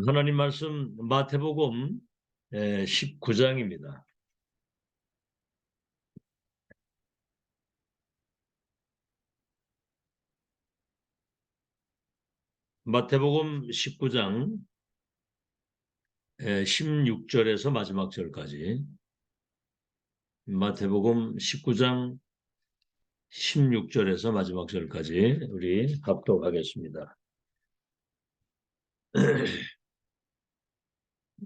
하나님 말씀 마태복음 19장입니다. 마태복음 19장 16절에서 마지막 절까지. 마태복음 19장 16절에서 마지막 절까지 우리 합독하겠습니다.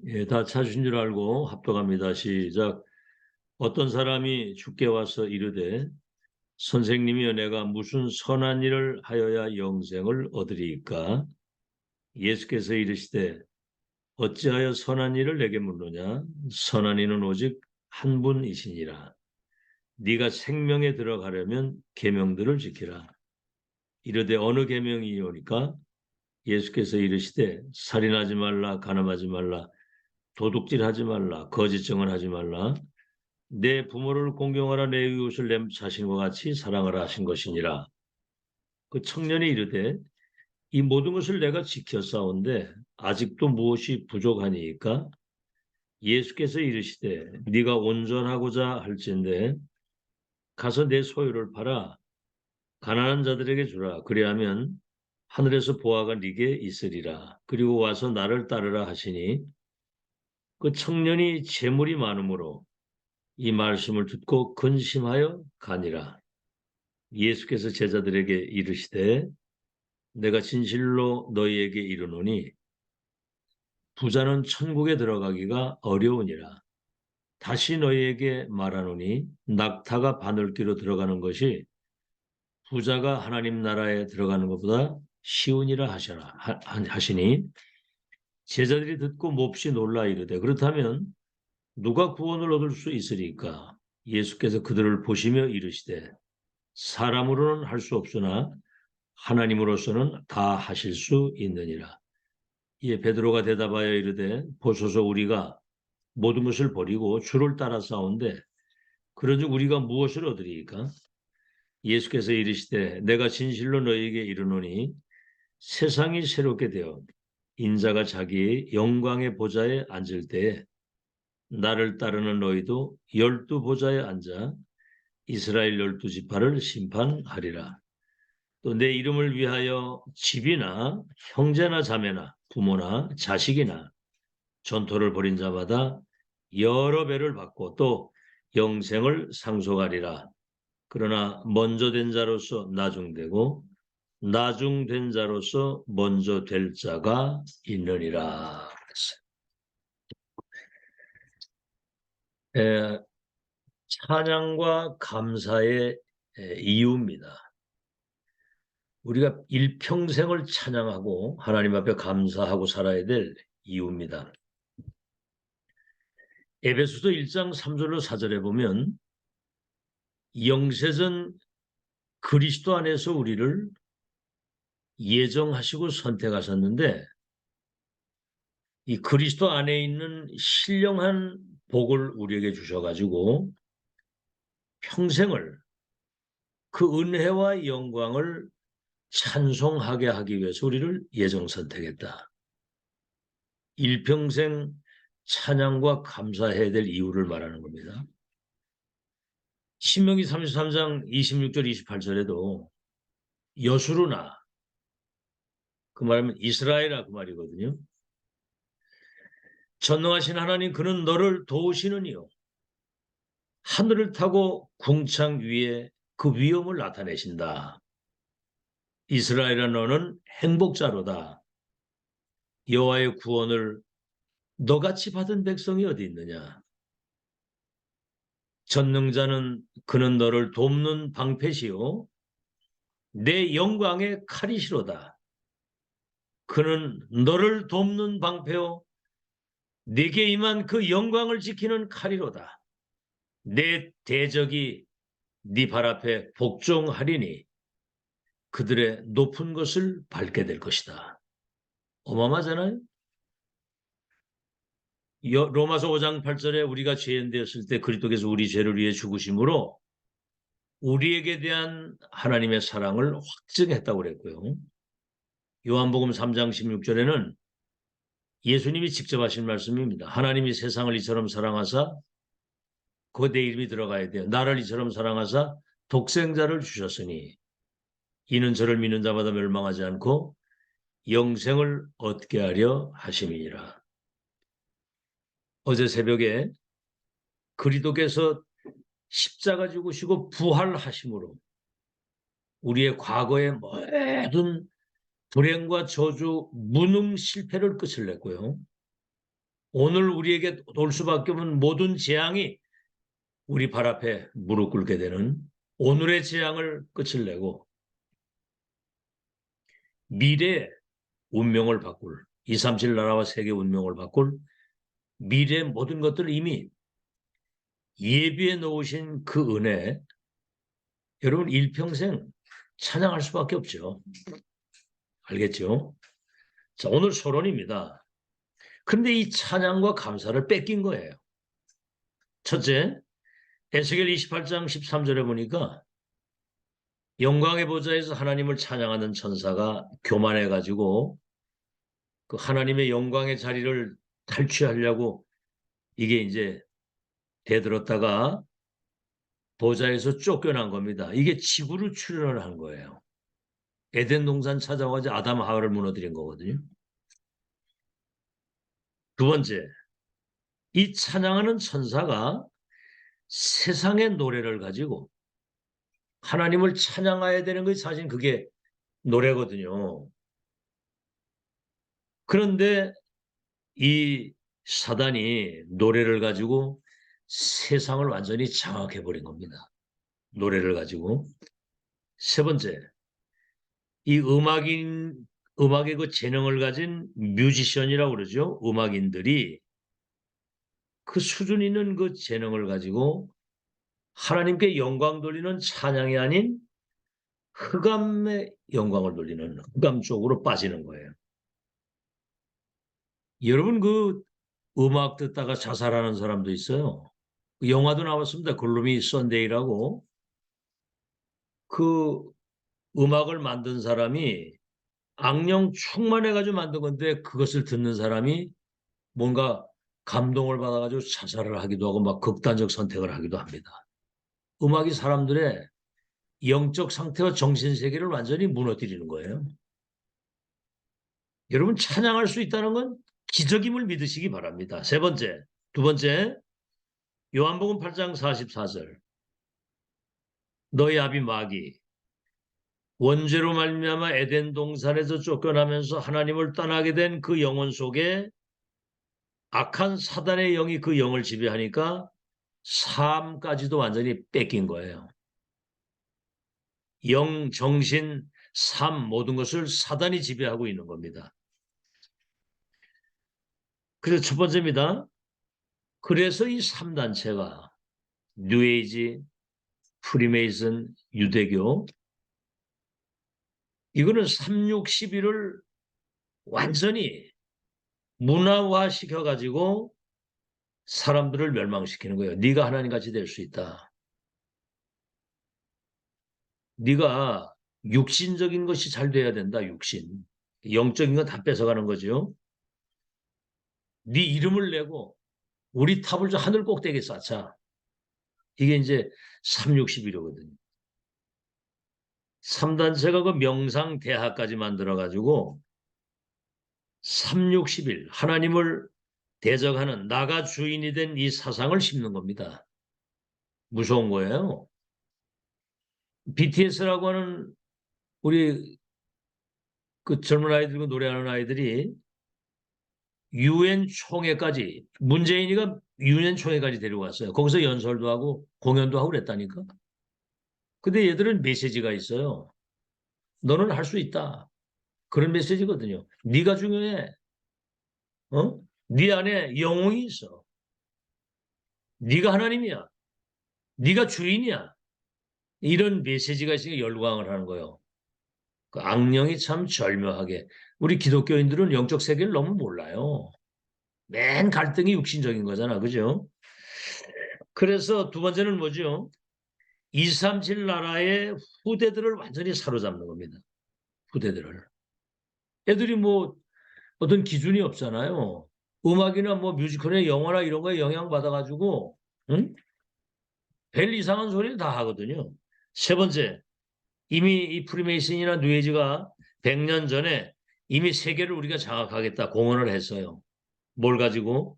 예, 다 찾으신 줄 알고 합독합니다. 시작. 어떤 사람이 주께 와서 이르되 선생님이여 내가 무슨 선한 일을 하여야 영생을 얻으리이까? 예수께서 이르시되 어찌하여 선한 일을 내게 묻느냐? 선한 이는 오직 한 분이시니라. 네가 생명에 들어가려면 계명들을 지키라. 이르되 어느 계명이오니까? 예수께서 이르시되 살인하지 말라, 간음하지 말라, 도둑질하지 말라, 거짓 증언하지 말라, 내 부모를 공경하라, 내 이웃을 내 자신과 같이 사랑하라 하신 것이니라. 그 청년이 이르되 이 모든 것을 내가 지켰사온데 아직도 무엇이 부족하니까? 예수께서 이르시되 네가 온전하고자 할진대 가서 내 소유를 팔아 가난한 자들에게 주라. 그리하면 하늘에서 보화가 네게 있으리라. 그리고 와서 나를 따르라 하시니 그 청년이 재물이 많으므로 이 말씀을 듣고 근심하여 가니라. 예수께서 제자들에게 이르시되 내가 진실로 너희에게 이르노니 부자는 천국에 들어가기가 어려우니라. 다시 너희에게 말하노니 낙타가 바늘귀로 들어가는 것이 부자가 하나님 나라에 들어가는 것보다 쉬우니라 하시니 제자들이 듣고 몹시 놀라 이르되 그렇다면 누가 구원을 얻을 수 있으리까? 예수께서 그들을 보시며 이르시되 사람으로는 할 수 없으나 하나님으로서는 다 하실 수 있느니라. 이에 베드로가 대답하여 이르되 보소서 우리가 모든 것을 버리고 주를 따라 싸운데 그런즉 우리가 무엇을 얻으리이까? 예수께서 이르시되 내가 진실로 너희에게 이르노니 세상이 새롭게 되어 인자가 자기의 영광의 보좌에 앉을 때에 나를 따르는 너희도 12보좌에 앉아 이스라엘 12지파를 심판하리라. 또 내 이름을 위하여 집이나 형제나 자매나 부모나 자식이나 전토를 벌인 자마다 여러 배를 받고 또 영생을 상속하리라. 그러나 먼저 된 자로서 나중되고 나중된 자로서 먼저 될 자가 있느니라. 찬양과 감사의 이유입니다. 우리가 일평생을 찬양하고 하나님 앞에 감사하고 살아야 될 이유입니다. 에베소서 1장 3절로 4절에 보면 영세전 그리스도 안에서 우리를 예정하시고 선택하셨는데 이 그리스도 안에 있는 신령한 복을 우리에게 주셔가지고 평생을 그 은혜와 영광을 찬송하게 하기 위해서 우리를 예정 선택했다. 일평생 찬양과 감사해야 될 이유를 말하는 겁니다. 신명기 33장 26절 28절에도 여수르나 그 말하면 이스라엘아 그 말이거든요. 전능하신 하나님 그는 너를 도우시는 이요 하늘을 타고 궁창 위에 그 위엄을 나타내신다. 이스라엘아 너는 행복자로다. 여호와의 구원을 너같이 받은 백성이 어디 있느냐. 전능자는 그는 너를 돕는 방패시요 내 영광의 칼이시로다. 그는 너를 돕는 방패요 네게 임한 그 영광을 지키는 칼이로다. 내 대적이 네 발 앞에 복종하리니 그들의 높은 것을 밟게 될 것이다. 어마어마하잖아요. 로마서 5장 8절에 우리가 죄인 되었을 때 그리스도께서 우리 죄를 위해 죽으심으로 우리에게 대한 하나님의 사랑을 확증했다고 그랬고요. 요한복음 3장 16절에는 예수님이 직접 하신 말씀입니다. 하나님이 세상을 이처럼 사랑하사, 그 내 이름이 들어가야 돼요. 나를 이처럼 사랑하사 독생자를 주셨으니 이는 저를 믿는 자마다 멸망하지 않고 영생을 얻게 하려 하심이니라. 어제 새벽에 그리스도께서 십자가 죽으시고 부활하심으로 우리의 과거의 모든 불행과 저주, 무능, 실패를 끝을 냈고요. 오늘 우리에게 올 수밖에 없는 모든 재앙이 우리 발 앞에 무릎 꿇게 되는 오늘의 재앙을 끝을 내고 미래의 운명을 바꿀 237 나라와 세계 운명을 바꿀 미래의 모든 것들을 이미 예비해 놓으신 그 은혜, 여러분 일평생 찬양할 수밖에 없죠. 알겠죠? 자, 오늘 서론입니다. 그런데 이 찬양과 감사를 뺏긴 거예요. 첫째, 에스겔 28장 13절에 보니까 영광의 보좌에서 하나님을 찬양하는 천사가 교만해가지고 그 하나님의 영광의 자리를 탈취하려고 이게 이제 대들었다가 보좌에서 쫓겨난 겁니다. 이게 지구로 출현을 한 거예요. 에덴 동산 찾아와서 아담 하와를 무너뜨린 거거든요. 두 번째, 이 찬양하는 천사가 세상의 노래를 가지고 하나님을 찬양해야 되는 것이 사실 그게 노래거든요. 그런데 이 사단이 노래를 가지고 세상을 완전히 장악해버린 겁니다. 노래를 가지고. 세 번째, 이 음악의 그 재능을 가진 뮤지션이라고 그러죠. 음악인들이 그 수준 있는 그 재능을 가지고 하나님께 영광 돌리는 찬양이 아닌 흑암의 영광을 돌리는 흑암 쪽으로 빠지는 거예요. 여러분 그 음악 듣다가 자살하는 사람도 있어요. 영화도 나왔습니다. 글루미 선데이라고. 그 음악을 만든 사람이 악령 충만해가지고 만든 건데 그것을 듣는 사람이 뭔가 감동을 받아가지고 자살을 하기도 하고 막 극단적 선택을 하기도 합니다. 음악이 사람들의 영적 상태와 정신세계를 완전히 무너뜨리는 거예요. 여러분 찬양할 수 있다는 건 기적임을 믿으시기 바랍니다. 두 번째, 요한복음 8장 44절. 너희 아비 마귀 원죄로 말미암아 에덴 동산에서 쫓겨나면서 하나님을 떠나게 된 그 영혼 속에 악한 사단의 영이 그 영을 지배하니까 삶까지도 완전히 뺏긴 거예요. 영, 정신, 삶 모든 것을 사단이 지배하고 있는 겁니다. 그래서 첫 번째입니다. 그래서 이 3단체가 뉴에이지, 프리메이슨, 유대교 이거는 361을 완전히 문화화시켜가지고 사람들을 멸망시키는 거예요. 네가 하나님같이 될 수 있다. 네가 육신적인 것이 잘 돼야 된다. 육신. 영적인 건 다 뺏어가는 거죠. 네 이름을 내고 우리 탑을 저 하늘 꼭대기에 쌓자. 이게 이제 361이거든요. 3단체가 그 명상대학까지 만들어가지고 361 하나님을 대적하는 나가 주인이 된 이 사상을 심는 겁니다. 무서운 거예요. BTS라고 하는 우리 그 젊은 아이들과 노래하는 아이들이 유엔 총회까지 문재인이가 유엔 총회까지 데려갔어요. 거기서 연설도 하고 공연도 하고 그랬다니까. 근데 얘들은 메시지가 있어요. 너는 할 수 있다. 그런 메시지거든요. 네가 중요해. 어? 네 안에 영웅이 있어. 네가 하나님이야. 네가 주인이야. 이런 메시지가 있으니까 열광을 하는 거예요. 그 악령이 참 절묘하게 우리 기독교인들은 영적 세계를 너무 몰라요. 맨 갈등이 육신적인 거잖아. 그죠? 그래서 두 번째는 뭐죠? 237 나라의 후대들을 완전히 사로잡는 겁니다. 후대들을. 애들이 뭐 어떤 기준이 없잖아요. 음악이나 뭐 뮤지컬이나 영화나 이런 거에 영향받아가지고 응? 별 이상한 소리를 다 하거든요. 세 번째, 이미 이 프리메이슨이나 뉴에이지가 100년 전에 이미 세계를 우리가 장악하겠다 공언을 했어요. 뭘 가지고?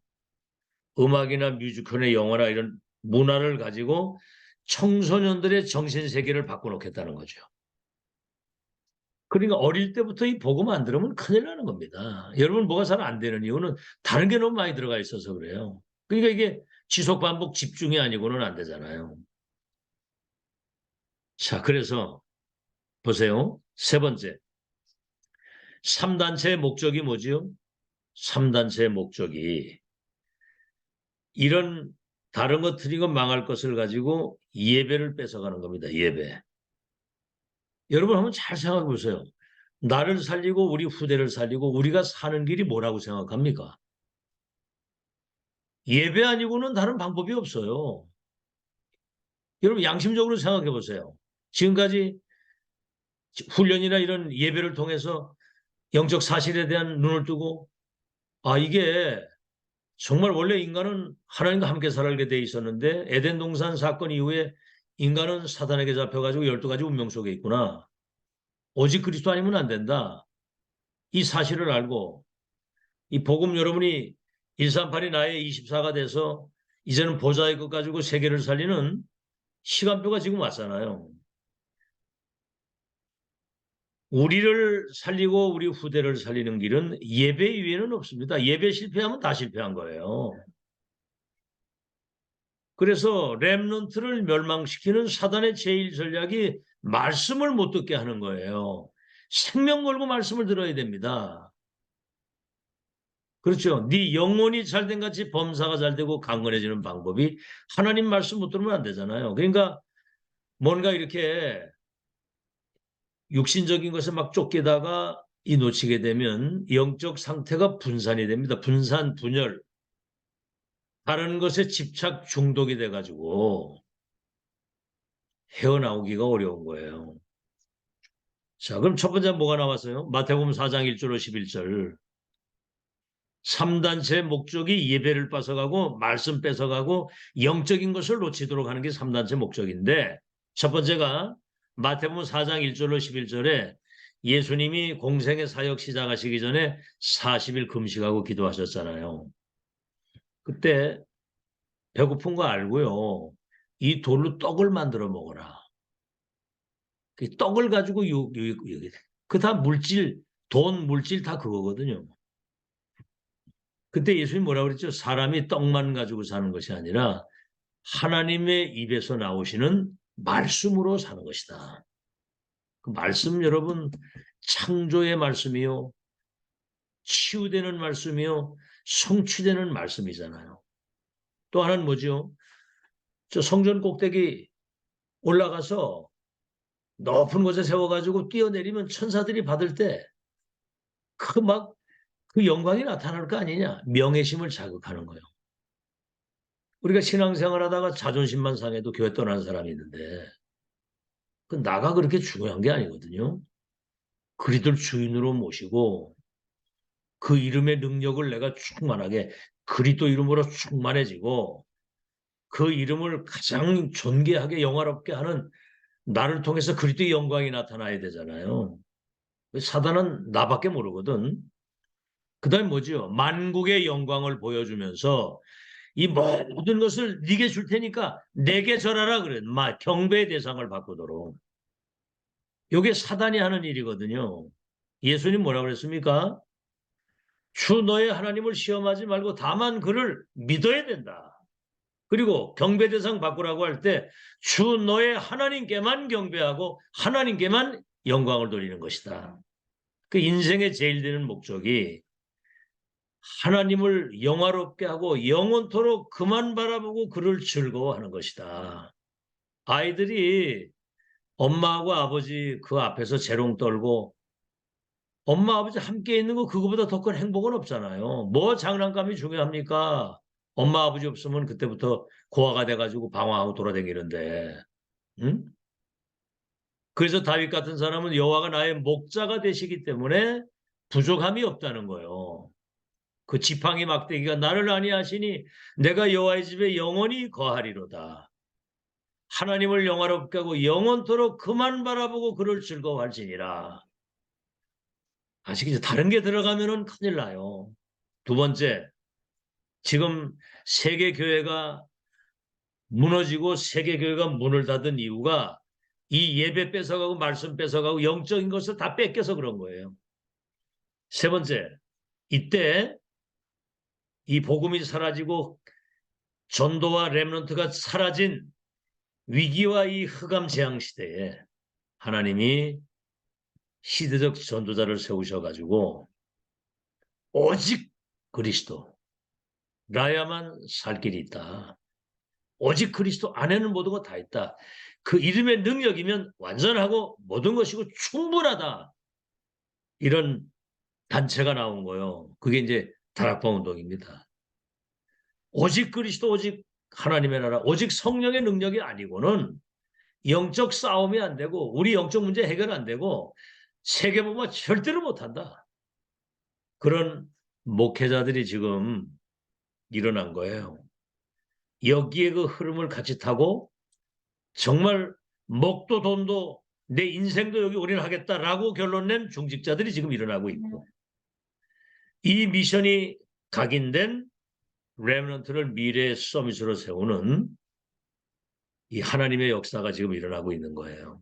음악이나 뮤지컬이나 영화나 이런 문화를 가지고 청소년들의 정신세계를 바꿔놓겠다는 거죠. 그러니까 어릴 때부터 이 복음 안 들으면 큰일 나는 겁니다. 여러분 뭐가 잘 안 되는 이유는 다른 게 너무 많이 들어가 있어서 그래요. 그러니까 이게 지속 반복 집중이 아니고는 안 되잖아요. 자, 그래서 보세요. 세 번째, 3단체의 목적이 뭐지요? 3단체의 목적이 이런 다른 것 틀린 것 망할 것을 가지고 예배를 뺏어가는 겁니다. 예배. 여러분 한번 잘 생각해 보세요. 나를 살리고 우리 후대를 살리고 우리가 사는 길이 뭐라고 생각합니까? 예배 아니고는 다른 방법이 없어요. 여러분 양심적으로 생각해 보세요. 지금까지 훈련이나 이런 예배를 통해서 영적 사실에 대한 눈을 뜨고 아 이게 정말 원래 인간은 하나님과 함께 살게 돼 있었는데 에덴 동산 사건 이후에 인간은 사단에게 잡혀가지고 12가지 운명 속에 있구나. 오직 그리스도 아니면 안 된다. 이 사실을 알고 이 복음 여러분이 138이 나의 24가 돼서 이제는 보좌의 것 가지고 세계를 살리는 시간표가 지금 왔잖아요. 우리를 살리고 우리 후대를 살리는 길은 예배 이외에는 없습니다. 예배 실패하면 다 실패한 거예요. 그래서 렘넌트를 멸망시키는 사단의 제일 전략이 말씀을 못 듣게 하는 거예요. 생명 걸고 말씀을 들어야 됩니다. 그렇죠. 네 영혼이 잘된 같이 범사가 잘되고 강건해지는 방법이 하나님 말씀 못 들으면 안 되잖아요. 그러니까 뭔가 이렇게 육신적인 것에 막 쫓기다가 이 놓치게 되면 영적 상태가 분산이 됩니다. 분산, 분열. 다른 것에 집착 중독이 돼가지고 헤어나오기가 어려운 거예요. 자, 그럼 첫 번째 뭐가 나왔어요? 마태복음 4장 1절로 11절. 3단체의 목적이 예배를 뺏어가고 말씀 뺏어가고 영적인 것을 놓치도록 하는 게 3단체 목적인데 첫 번째가 마태복음 4장 1절로 11절에 예수님이 공생의 사역 시작하시기 전에 40일 금식하고 기도하셨잖아요. 그때 배고픈 거 알고요. 이 돌로 떡을 만들어 먹어라. 그 떡을 가지고 그 다 물질, 돈, 물질 다 그거거든요. 그때 예수님 뭐라고 그랬죠? 사람이 떡만 가지고 사는 것이 아니라 하나님의 입에서 나오시는 말씀으로 사는 것이다. 그 말씀 여러분 창조의 말씀이요. 치유되는 말씀이요. 성취되는 말씀이잖아요. 또 하나는 뭐죠? 저 성전 꼭대기 올라가서 높은 곳에 세워가지고 뛰어내리면 천사들이 받을 때 그 영광이 나타날 거 아니냐. 명예심을 자극하는 거예요. 우리가 신앙생활 하다가 자존심만 상해도 교회 떠나는 사람이 있는데 그 나가 그렇게 중요한 게 아니거든요. 그리스도를 주인으로 모시고 그 이름의 능력을 내가 충만하게 그리스도 이름으로 충만해지고 그 이름을 가장 존귀하게 영화롭게 하는 나를 통해서 그리스도의 영광이 나타나야 되잖아요. 사단은 나밖에 모르거든. 그다음에 뭐죠? 만국의 영광을 보여주면서 이 모든 것을 네게 줄 테니까 내게 절하라 그래. 경배의 대상을 바꾸도록. 이게 사단이 하는 일이거든요. 예수님 뭐라고 그랬습니까? 주 너의 하나님을 시험하지 말고 다만 그를 믿어야 된다. 그리고 경배 대상 바꾸라고 할 때 주 너의 하나님께만 경배하고 하나님께만 영광을 돌리는 것이다. 그 인생의 제일 되는 목적이 하나님을 영화롭게 하고 영원토록 그만 바라보고 그를 즐거워하는 것이다. 아이들이 엄마하고 아버지 그 앞에서 재롱 떨고 엄마 아버지 함께 있는 거 그거보다 더 큰 행복은 없잖아요. 뭐 장난감이 중요합니까? 엄마 아버지 없으면 그때부터 고아가 돼가지고 방황하고 돌아다니는데. 응? 그래서 다윗 같은 사람은 여호와가 나의 목자가 되시기 때문에 부족함이 없다는 거예요. 그 지팡이 막대기가 나를 아니하시니 내가 여호와의 집에 영원히 거하리로다. 하나님을 영화롭게 하고 영원토록 그만 바라보고 그를 즐거워할지니라. 아시겠죠? 다른 게 들어가면은 큰일 나요. 두 번째, 지금 세계 교회가 무너지고 세계 교회가 문을 닫은 이유가 이 예배 뺏어가고 말씀 뺏어가고 영적인 것을 다 뺏겨서 그런 거예요. 세 번째, 이때 이 복음이 사라지고 전도와 렘넌트가 사라진 위기와 이 흑암 재앙 시대에 하나님이 시대적 전도자를 세우셔가지고 오직 그리스도라야만 살 길이 있다. 오직 그리스도 안에는 모든 것 다 있다. 그 이름의 능력이면 완전하고 모든 것이고 충분하다. 이런 단체가 나온 거예요. 그게 이제 다락방 운동입니다. 오직 그리스도, 오직 하나님의 나라, 오직 성령의 능력이 아니고는 영적 싸움이 안 되고 우리 영적 문제 해결 안 되고 세계보면 절대로 못한다. 그런 목회자들이 지금 일어난 거예요. 여기에 그 흐름을 같이 타고 정말 먹도 돈도 내 인생도 여기 올인하겠다라고 결론 낸 중직자들이 지금 일어나고 있고 이 미션이 각인된 렘넌트를 미래의 서밋으로 세우는 이 하나님의 역사가 지금 일어나고 있는 거예요.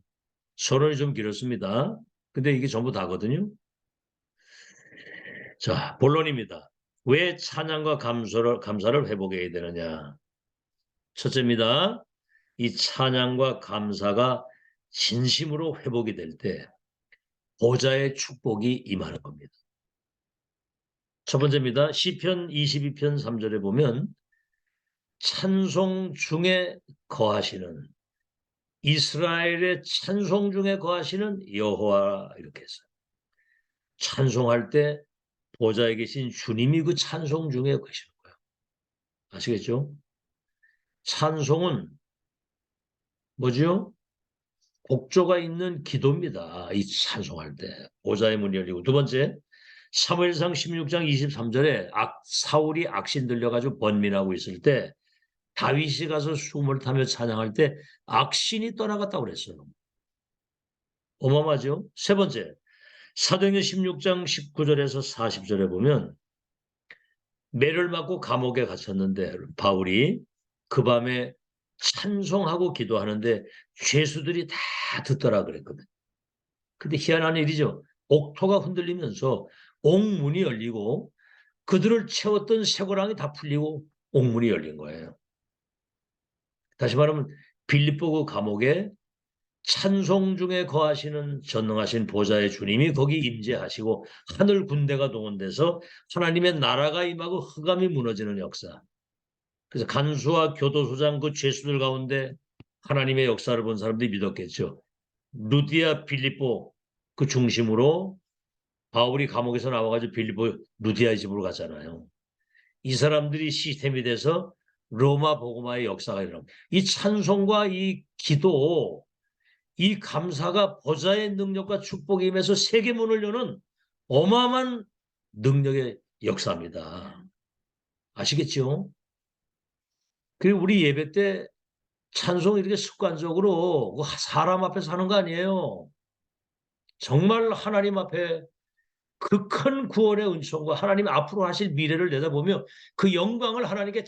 서론이 좀 길었습니다. 근데 이게 전부 다거든요. 자, 본론입니다. 왜 찬양과 감사를 회복해야 되느냐? 첫째입니다. 이 찬양과 감사가 진심으로 회복이 될 때 보좌의 축복이 임하는 겁니다. 첫 번째입니다. 시편 22편 3절에 보면 찬송 중에 거하시는 이스라엘의 찬송 중에 거하시는 여호와 이렇게 했어요. 찬송할 때 보좌에 계신 주님이 그 찬송 중에 계시는 거예요. 아시겠죠? 찬송은 뭐죠? 곡조가 있는 기도입니다. 이 찬송할 때 보좌의 문이 열리고 두 번째 사무엘상 16장 23절에 사울이 악신 들려가지고 번민하고 있을 때 다윗이 가서 숨을 타며 찬양할 때 악신이 떠나갔다고 그랬어요. 어마어마하죠? 세 번째 사도행전 16장 19절에서 40절에 보면 매를 맞고 감옥에 갇혔는데 바울이 그 밤에 찬송하고 기도하는데 죄수들이 다 듣더라 그랬거든. 근데 희한한 일이죠. 옥토가 흔들리면서 옥문이 열리고 그들을 채웠던 쇠고랑이 다 풀리고 옥문이 열린 거예요. 다시 말하면 빌립보 그 감옥에 찬송 중에 거하시는 전능하신 보좌의 주님이 거기 임재하시고 하늘 군대가 동원돼서 하나님의 나라가 임하고 흑암이 무너지는 역사. 그래서 간수와 교도소장 그 죄수들 가운데 하나님의 역사를 본 사람들이 믿었겠죠. 루디아 빌립보 그 중심으로 바울이 감옥에서 나와가지고 빌립보 루디아의 집으로 갔잖아요. 이 사람들이 시스템이 돼서 로마 복음화의 역사가 일어납니다. 이 찬송과 이 기도, 이 감사가 보좌의 능력과 축복이 임해서 세계문을 여는 어마어마한 능력의 역사입니다. 아시겠죠? 그리고 우리 예배 때 찬송 이렇게 습관적으로 사람 앞에서 하는 거 아니에요. 정말 하나님 앞에 그 큰 구원의 은총과 하나님 앞으로 하실 미래를 내다보며 그 영광을 하나님께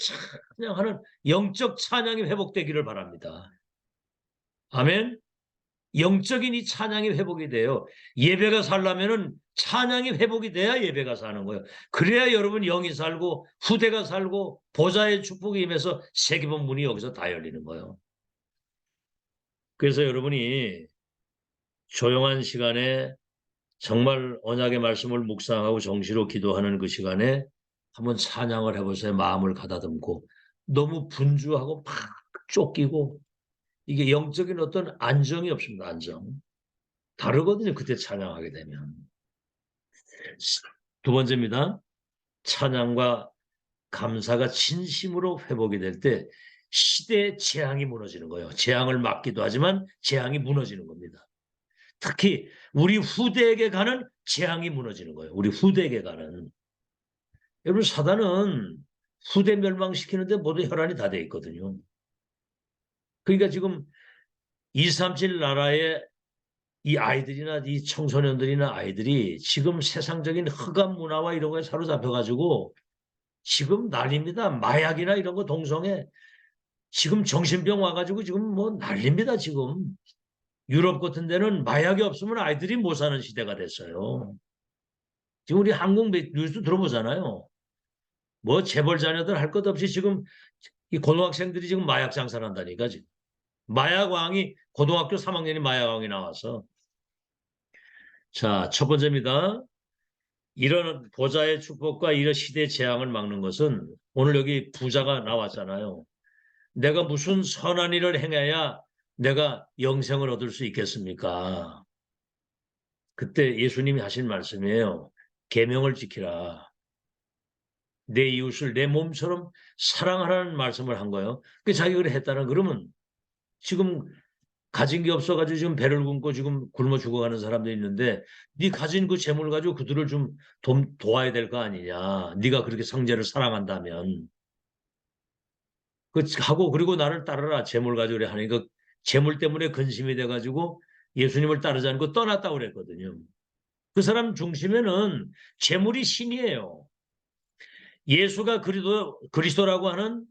찬양하는 영적 찬양이 회복되기를 바랍니다. 아멘. 영적인 이 찬양이 회복이 돼요. 예배가 살려면은 찬양이 회복이 돼야 예배가 사는 거예요. 그래야 여러분 영이 살고 후대가 살고 보좌의 축복이 임해서 세계본 문이 여기서 다 열리는 거예요. 그래서 여러분이 조용한 시간에 정말 언약의 말씀을 묵상하고 정시로 기도하는 그 시간에 한번 찬양을 해보세요. 마음을 가다듬고 너무 분주하고 막 쫓기고 이게 영적인 어떤 안정이 없습니다. 안정. 다르거든요. 그때 찬양하게 되면. 두 번째입니다. 찬양과 감사가 진심으로 회복이 될 때 시대의 재앙이 무너지는 거예요. 재앙을 막기도 하지만 재앙이 무너지는 겁니다. 특히 우리 후대에게 가는 재앙이 무너지는 거예요. 우리 후대에게 가는. 여러분 사단은 후대 멸망시키는데 모두 혈안이 다 돼 있거든요. 그러니까 지금 237 나라의 이 아이들이나 이 청소년들이나 아이들이 지금 세상적인 흑암 문화와 이런 거에 사로잡혀가지고 지금 난립니다. 마약이나 이런 거 동성애 지금 정신병 와가지고 지금 뭐 난립니다. 지금 유럽 같은 데는 마약이 없으면 아이들이 못 사는 시대가 됐어요. 지금 우리 한국 뉴스 들어보잖아요. 뭐 재벌 자녀들 할 것 없이 지금 이 고등학생들이 지금 마약 장사를 한다니까 지금. 마약왕이 고등학교 3학년이 마약왕이 나와서. 자, 첫 번째입니다. 이런 보좌의 축복과 이런 시대의 재앙을 막는 것은 오늘 여기 부자가 나왔잖아요. 내가 무슨 선한 일을 행해야 내가 영생을 얻을 수 있겠습니까? 그때 예수님이 하신 말씀이에요. 계명을 지키라. 내 이웃을 내 몸처럼 사랑하라는 말씀을 한 거예요. 그 자기가 그래 했다는 그러면 지금 가진 게 없어가지고 지금 배를 굶고 지금 굶어 죽어가는 사람도 있는데 네 가진 그 재물 가지고 그들을 좀 도와야 될 거 아니냐. 네가 그렇게 성제를 사랑한다면 그 하고 그리고 나를 따르라 재물 가지고 그래 하니 그 재물 때문에 근심이 돼가지고 예수님을 따르지 않고 떠났다고 그랬거든요. 그 사람 중심에는 재물이 신이에요. 예수가 그리스도라고 하는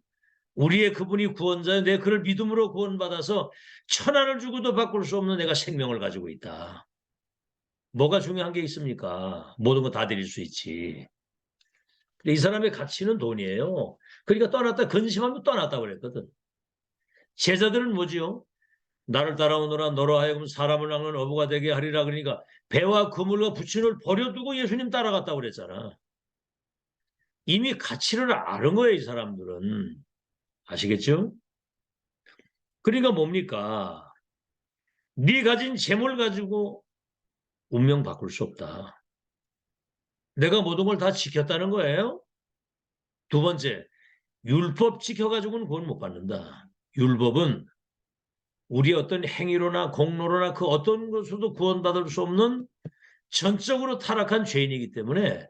우리의 그분이 구원자여 내 그를 믿음으로 구원받아서 천하를 주고도 바꿀 수 없는 내가 생명을 가지고 있다. 뭐가 중요한 게 있습니까? 모든 거 다 드릴 수 있지. 이 사람의 가치는 돈이에요. 그러니까 떠났다 근심하면 떠났다고 그랬거든. 제자들은 뭐지요? 나를 따라오너라 너로 하여금 사람을 낚는 어부가 되게 하리라 그러니까 배와 그물과 부친을 버려두고 예수님 따라갔다고 그랬잖아. 이미 가치를 아는 거예요, 이 사람들은. 아시겠죠? 그러니까 뭡니까? 네 가진 재물 가지고 운명 바꿀 수 없다. 내가 모든 걸 다 지켰다는 거예요. 두 번째, 율법 지켜가지고는 구원 못 받는다. 율법은 우리 어떤 행위로나 공로로나 그 어떤 것으로도 구원받을 수 없는 전적으로 타락한 죄인이기 때문에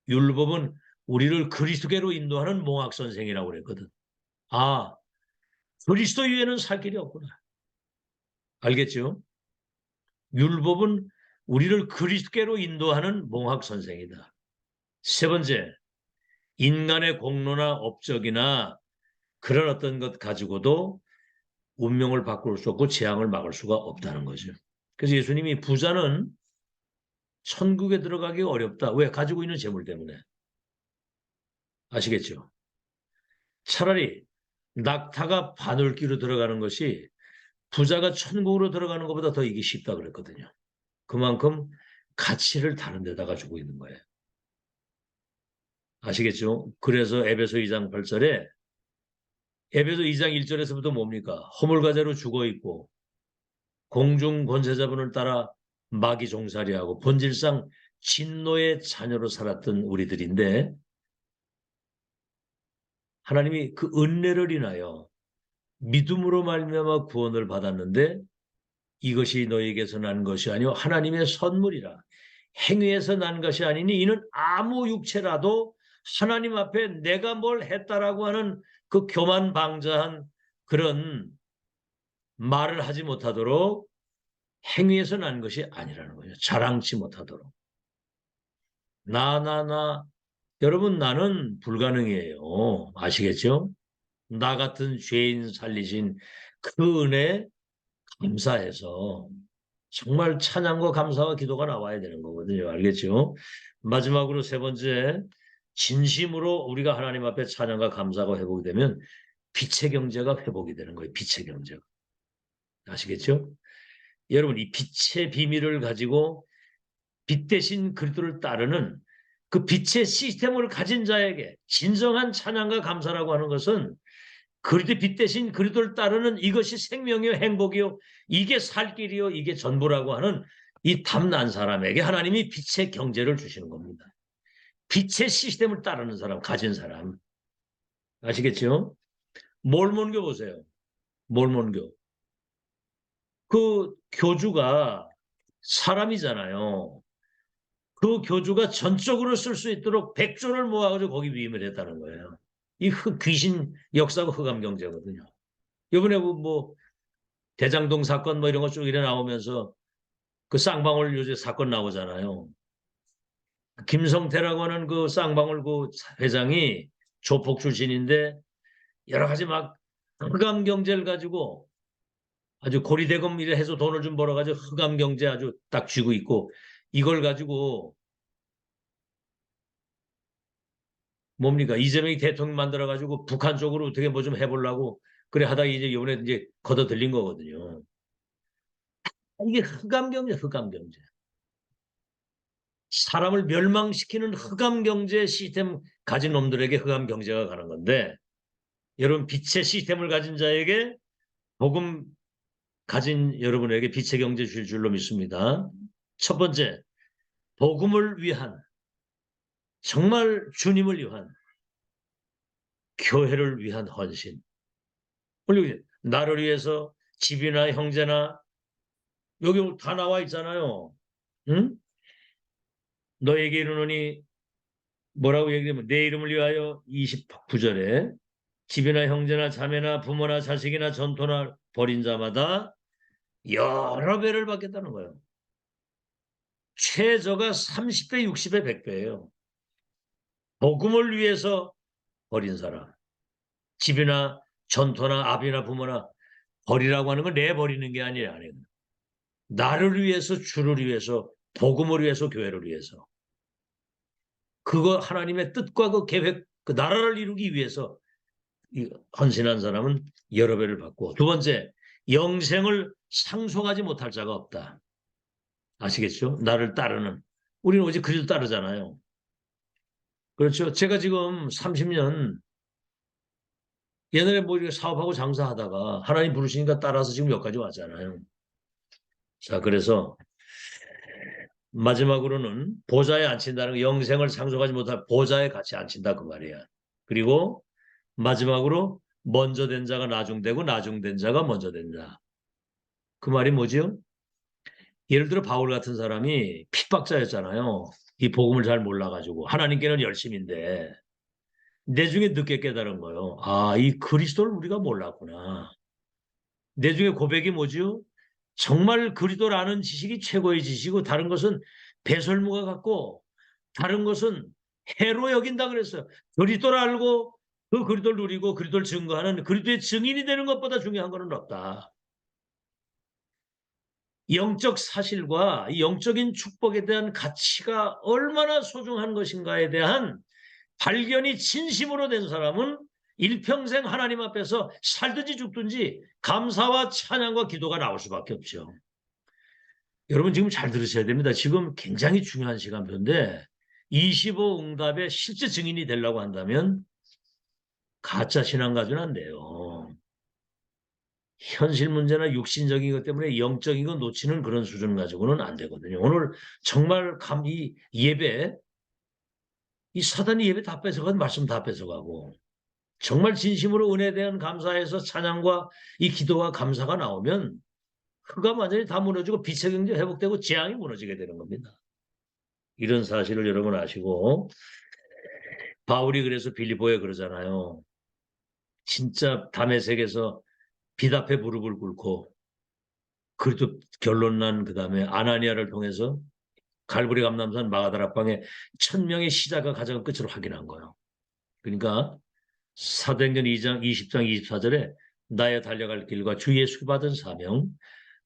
율법은 우리를 그리스도께로 인도하는 몽학선생이라고 그랬거든. 아, 그리스도 위에는 살 길이 없구나. 알겠죠? 율법은 우리를 그리스도께로 인도하는 몽학선생이다. 세 번째, 인간의 공로나 업적이나 그런 어떤 것 가지고도 운명을 바꿀 수 없고 재앙을 막을 수가 없다는 거죠. 그래서 예수님이 부자는 천국에 들어가기 어렵다. 왜? 가지고 있는 재물 때문에. 아시겠죠? 차라리 낙타가 바늘귀로 들어가는 것이 부자가 천국으로 들어가는 것보다 더 이기 쉽다 그랬거든요. 그만큼 가치를 다른 데다가 주고 있는 거예요. 아시겠죠? 그래서 에베소 2장 8절에 에베소 2장 1절에서부터 뭡니까? 허물과제로 죽어있고 공중 권세자분을 따라 마귀 종살이하고 본질상 진노의 자녀로 살았던 우리들인데 하나님이 그 은혜를 인하여 믿음으로 말미암아 구원을 받았는데 이것이 너에게서 난 것이 아니요 하나님의 선물이라 행위에서 난 것이 아니니 이는 아무 육체라도 하나님 앞에 내가 뭘 했다라고 하는 그 교만방자한 그런 말을 하지 못하도록 행위에서 난 것이 아니라는 거죠. 자랑치 못하도록. 나. 여러분 나는 불가능해요. 아시겠죠? 나 같은 죄인 살리신 그 은혜 감사해서 정말 찬양과 감사와 기도가 나와야 되는 거거든요. 알겠죠? 마지막으로 세 번째, 진심으로 우리가 하나님 앞에 찬양과 감사가 회복이 되면 빛의 경제가 회복이 되는 거예요. 빛의 경제가. 아시겠죠? 여러분 이 빛의 비밀을 가지고 빛 대신 그리스도를 따르는 그 빛의 시스템을 가진 자에게 진정한 찬양과 감사라고 하는 것은 그리스도 빛 대신 그리스도를 따르는 이것이 생명이요 행복이요 이게 살 길이요 이게 전부라고 하는 이 탐난 사람에게 하나님이 빛의 경제를 주시는 겁니다. 빛의 시스템을 따르는 사람, 가진 사람. 아시겠죠? 몰몬교 보세요. 몰몬교. 그 교주가 사람이잖아요. 그 교주가 전적으로 쓸 수 있도록 100조를 모아가지고 거기 위임을 했다는 거예요. 이 귀신 역사가 흑암 경제거든요. 이번에 뭐 대장동 사건 뭐 이런 거 쭉 이래 나오면서 그 쌍방울 요새 사건 나오잖아요. 김성태라고 하는 그 쌍방울 그 회장이 조폭 출신인데 여러 가지 막 흑암 경제를 가지고 아주 고리대금 일을 해서 돈을 좀 벌어가지고 흑암 경제 아주 딱 쥐고 있고 이걸 가지고 뭡니까 이재명이 대통령 만들어가지고 북한 쪽으로 어떻게 뭐 좀 해보려고 그래 하다가 이제 이번에 이제 걷어들린 거거든요. 이게 흑암 경제, 흑암 경제. 사람을 멸망시키는 흑암 경제 시스템 가진 놈들에게 흑암 경제가 가는 건데 여러분 빛의 시스템을 가진 자에게 복음 가진 여러분에게 빛의 경제 줄 줄로 믿습니다. 첫 번째, 복음을 위한 정말 주님을 위한 교회를 위한 헌신. 물론 나를 위해서 집이나 형제나 여기 다 나와 있잖아요. 응? 너에게 이르노니 뭐라고 얘기하면 내 이름을 위하여 29절에 집이나 형제나 자매나 부모나 자식이나 전토나 버린 자마다 여러 배를 받겠다는 거예요. 최저가 30배, 60배, 100배예요. 복음을 위해서 버린 사람. 집이나 전토나 아비나 부모나 버리라고 하는 건 내버리는 게 아니라 나를 위해서 주를 위해서 복음을 위해서 교회를 위해서 그거 하나님의 뜻과 그 계획 그 나라를 이루기 위해서 헌신한 사람은 여러 배를 받고 두 번째 영생을 상속하지 못할 자가 없다. 아시겠죠? 나를 따르는 우리는 오직 그리스도 따르잖아요. 그렇죠? 제가 지금 30년 옛날에 뭐 이렇게 사업하고 장사하다가 하나님 부르시니까 따라서 지금 여기까지 왔잖아요. 자, 그래서 마지막으로는 보좌에 앉힌다는 거, 영생을 상속하지 못할 보좌에 같이 앉힌다 그 말이야. 그리고 마지막으로 먼저 된 자가 나중되고 나중된 자가 먼저 된다. 그 말이 뭐지요? 예를 들어 바울 같은 사람이 핍박자였잖아요. 이 복음을 잘 몰라가지고 하나님께는 열심인데 내중에 늦게 깨달은 거예요. 아, 이 그리스도를 우리가 몰랐구나. 내중에 고백이 뭐지요? 정말 그리스도를 아는 지식이 최고의 지식이고 다른 것은 배설무가 같고 다른 것은 해로 여긴다 그랬어요. 그리스도를 알고 그 그리스도를 누리고 그리스도를 증거하는 그리스도의 증인이 되는 것보다 중요한 것은 없다. 영적 사실과 영적인 축복에 대한 가치가 얼마나 소중한 것인가에 대한 발견이 진심으로 된 사람은 일평생 하나님 앞에서 살든지 죽든지 감사와 찬양과 기도가 나올 수밖에 없죠. 여러분 지금 잘 들으셔야 됩니다. 지금 굉장히 중요한 시간표인데 25 응답의 실제 증인이 되려고 한다면 가짜 신앙 가지고는 안 돼요. 현실 문제나 육신적인 것 때문에 영적인 거 놓치는 그런 수준 가지고는 안 되거든요. 오늘 정말 이 예배, 이 사단이 예배 다 뺏어가고 말씀 다 뺏어가고 정말 진심으로 은혜에 대한 감사에서 찬양과 이 기도와 감사가 나오면 그가 완전히 다 무너지고 빛의 경제 회복되고 재앙이 무너지게 되는 겁니다. 이런 사실을 여러분 아시고 바울이 그래서 빌립보에 그러잖아요. 진짜 다메섹에서 빛 앞에 무릎을 꿇고 그래도 결론 난 그다음에 아나니아를 통해서 갈보리 감람산 마가다락방에 1000명의 시자가 가장 끝으로 확인한 거예요. 그러니까 사도행전 2장 20장 24절에 나의 달려갈 길과 주 예수 받은 사명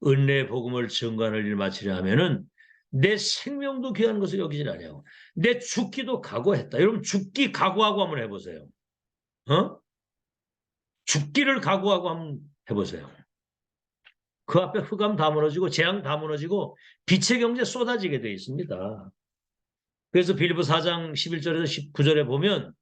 은혜의 복음을 증거하는 일을 마치려 하면은 내 생명도 귀한 것을 여기질 않아요. 내 죽기도 각오했다. 여러분 죽기 각오하고 한번 해보세요. 어? 죽기를 각오하고 한번 해보세요. 그 앞에 흑암 다 무너지고 재앙 다 무너지고 빛의 경제 쏟아지게 되어 있습니다. 그래서 빌립보 4장 11절에서 19절에 보면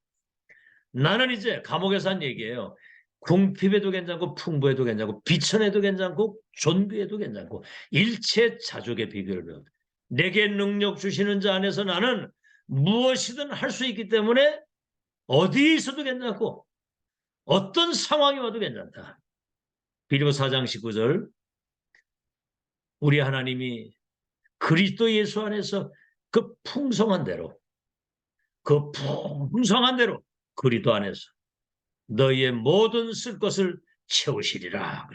나는 이제 감옥에서 한 얘기예요. 궁핍에도 괜찮고 풍부해도 괜찮고 비천해도 괜찮고 존귀해도 괜찮고 일체 자족의 비결을 배워. 내게 능력 주시는 자 안에서 나는 무엇이든 할 수 있기 때문에 어디 있어도 괜찮고 어떤 상황이 와도 괜찮다. 빌립보 4장 19절 우리 하나님이 그리스도 예수 안에서 그 풍성한 대로, 그 풍성한 대로 그리스도 안에서 너희의 모든 쓸 것을 채우시리라.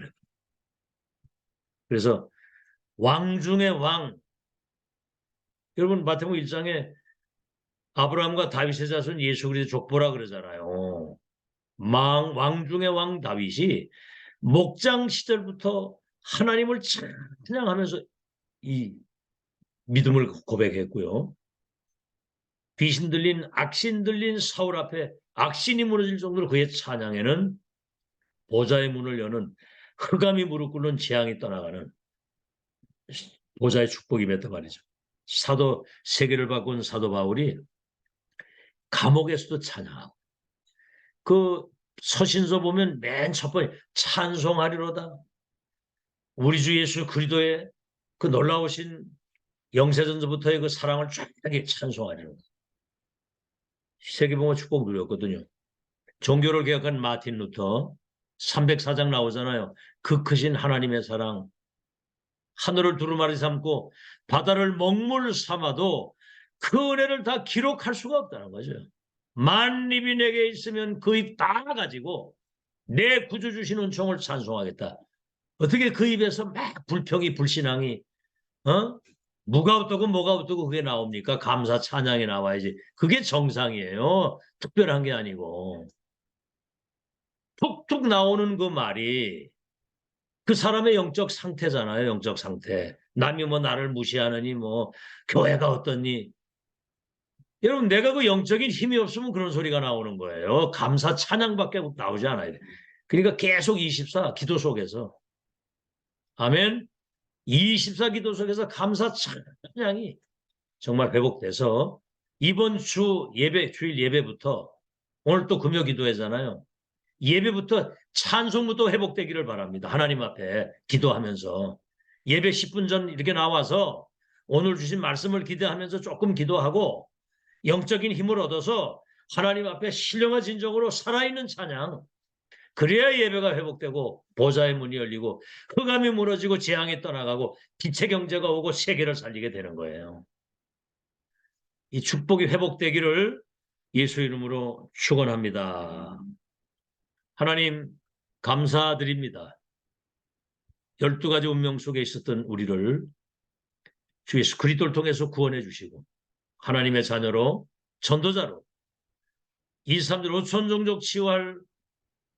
그래서 왕 중의 왕, 여러분 마태복음 1장에 아브라함과 다윗의 자손 예수 그리스도 족보라 그러잖아요. 왕 중의 왕 다윗이 목장 시절부터 하나님을 찬양하면서 이 믿음을 고백했고요. 귀신 들린 악신 들린 사울 앞에 악신이 무너질 정도로 그의 찬양에는 보좌의 문을 여는 흑암이 무릎 꿇는 재앙이 떠나가는 보좌의 축복이 맺단 말이죠. 세계를 바꾼 사도 바울이 감옥에서도 찬양하고 그 서신서 보면 맨 첫 번째 찬송하리로다. 우리 주 예수 그리스도의 그 놀라우신 영세전부터의 그 사랑을 쫙 찬송하리로다. 세계봉화 축복 누렸거든요. 종교를 개혁한 마틴 루터 304장 나오잖아요. 그 크신 하나님의 사랑, 하늘을 두루마리 삼고 바다를 먹물 삼아도 그 은혜를 다 기록할 수가 없다는 거죠. 만입이 내게 있으면 그 입 다 가지고 내 구주 주신 은총을 찬송하겠다. 어떻게 그 입에서 막 불평이 불신앙이 뭐가 어떠고 뭐가 어떠고 그게 나옵니까? 감사 찬양이 나와야지. 그게 정상이에요. 특별한 게 아니고. 툭툭 나오는 그 말이 그 사람의 영적 상태잖아요. 영적 상태. 남이 뭐 나를 무시하느니 뭐 교회가 어떻니. 여러분 내가 그 영적인 힘이 없으면 그런 소리가 나오는 거예요. 감사 찬양밖에 나오지 않아요. 그러니까 계속 24 기도 속에서 아멘. 24 기도 속에서 감사 찬양이 정말 회복돼서 이번 주 예배 주일 예배부터 오늘 또 금요 기도회잖아요. 예배부터 찬송부터 회복되기를 바랍니다. 하나님 앞에 기도하면서 예배 10분 전 이렇게 나와서 오늘 주신 말씀을 기대하면서 조금 기도하고 영적인 힘을 얻어서 하나님 앞에 신령한 진정으로 살아있는 찬양, 그래야 예배가 회복되고 보좌의 문이 열리고 흑암이 무너지고 재앙이 떠나가고 빛의 경제가 오고 세계를 살리게 되는 거예요. 이 축복이 회복되기를 예수 이름으로 축원합니다. 하나님 감사드립니다. 12가지 운명 속에 있었던 우리를 주 예수 그리스도를 통해서 구원해 주시고 하나님의 자녀로 전도자로 이 사람들 5천 종족 치유할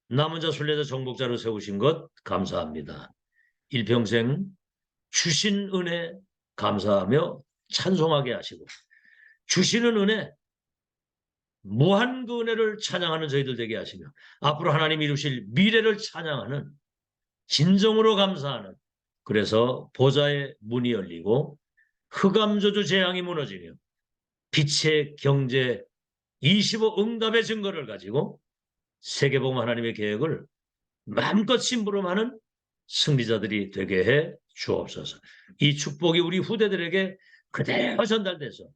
남은 자 순례자 정복자로 세우신 것 감사합니다. 일평생 주신 은혜 감사하며 찬송하게 하시고 주시는 은혜 무한 그 은혜를 찬양하는 저희들 되게 하시며 앞으로 하나님이 이루실 미래를 찬양하는 진정으로 감사하는 그래서 보좌의 문이 열리고 흑암저주 재앙이 무너지며 빛의 경제 25 응답의 증거를 가지고 세계복음 하나님의 계획을 마음껏 심부름하는 승리자들이 되게 해 주옵소서. 이 축복이 우리 후대들에게 그대로 전달돼서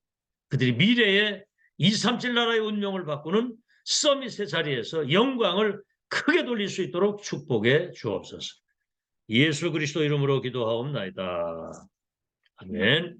그들이 미래에 237 나라의 운명을 바꾸는 서밋의 자리에서 영광을 크게 돌릴 수 있도록 축복해 주옵소서. 예수 그리스도 이름으로 기도하옵나이다. 아멘.